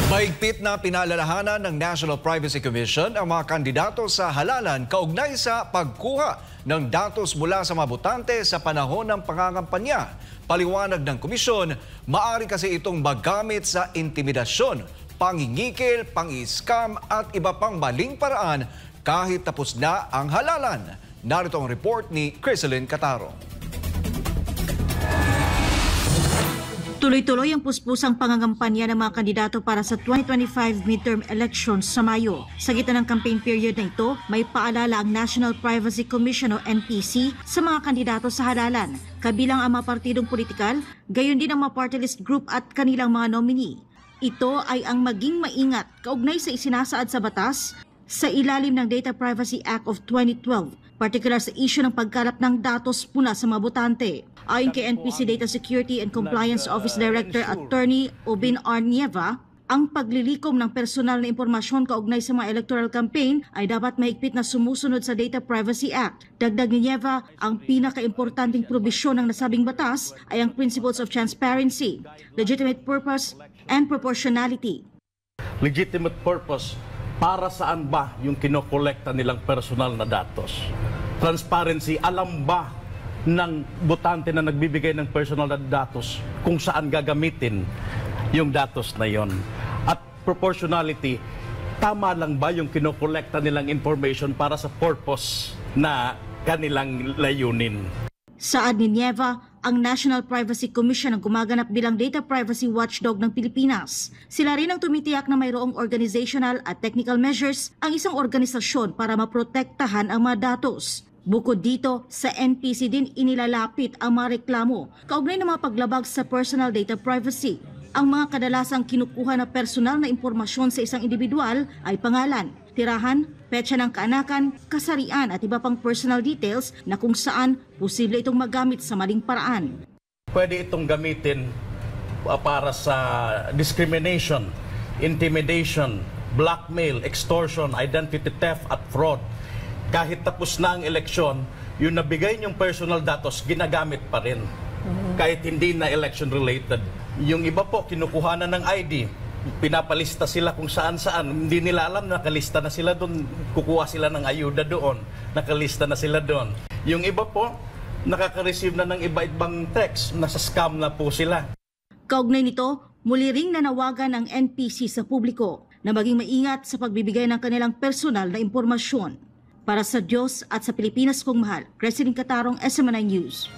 Mahigpit na pinalalahanan ng National Privacy Commission ang mga kandidato sa halalan kaugnay sa pagkuha ng datos mula sa mga botante sa panahon ng pangangampanya. Paliwanag ng komisyon, maaari kasi itong magamit sa intimidasyon, pangingikil, pang-i-scam at iba pang maling paraan kahit tapos na ang halalan. Narito ang report ni Criselyn Cataro. Tuloy-tuloy ang puspusang pangangampanya ng mga kandidato para sa 2025 midterm elections sa Mayo. Sa gitna ng campaign period na ito, may paalala ang National Privacy Commission o NPC sa mga kandidato sa halalan, kabilang ang mga partidong politikal, gayon din ang mga party list group at kanilang mga nominee. Ito ay ang maging maingat kaugnay sa isinasaad sa batas sa ilalim ng Data Privacy Act of 2012, partikular sa issue ng pagkalap ng datos mula sa mga botante. Ayon kay NPC Data Security and Compliance Office Director Attorney Obin R. Nieva, ang paglilikom ng personal na impormasyon kaugnay sa mga electoral campaign ay dapat mahigpit na sumusunod sa Data Privacy Act. Dagdag ni Nieva, ang pinakaimportanteng probisyon ng nasabing batas ay ang principles of transparency, legitimate purpose, and proportionality. Legitimate purpose, para saan ba yung kinokolekta nilang personal na datos? Transparency, alam ba ng botante na nagbibigay ng personal na datos kung saan gagamitin yung datos na yon? At proportionality, tama lang ba yung kinokolekta nilang information para sa purpose na kanilang layunin? Saad ni Nieva, ang National Privacy Commission ang gumaganap bilang data privacy watchdog ng Pilipinas. Sila rin ang tumitiyak na mayroong organizational at technical measures ang isang organisasyon para maprotektahan ang mga datos. Bukod dito, sa NPC din inilalapit ang mga reklamo kaugnay ng mga paglabag sa personal data privacy. Ang mga kadalasang kinukuha na personal na impormasyon sa isang individual ay pangalan, tirahan, petsa ng kaanakan, kasarian at iba pang personal details na kung saan posible itong magamit sa maling paraan. Pwede itong gamitin para sa discrimination, intimidation, blackmail, extortion, identity theft at fraud. Kahit tapos na ang eleksyon, yung nabigay niyong personal datos, ginagamit pa rin. Kahit hindi na election related. Yung iba po, kinukuha na ng ID, pinapalista sila kung saan-saan. Hindi nila alam, nakalista na sila doon, kukuha sila ng ayuda doon, nakalista na sila doon. Yung iba po, nakaka-receive na ng iba-ibang text, nasa scam na po sila. Kaugnay nito, muli ring nanawagan ang NPC sa publiko na maging maingat sa pagbibigay ng kanilang personal na impormasyon. Para sa Diyos at sa Pilipinas kong mahal, Criselyn Cataro, SMNI News.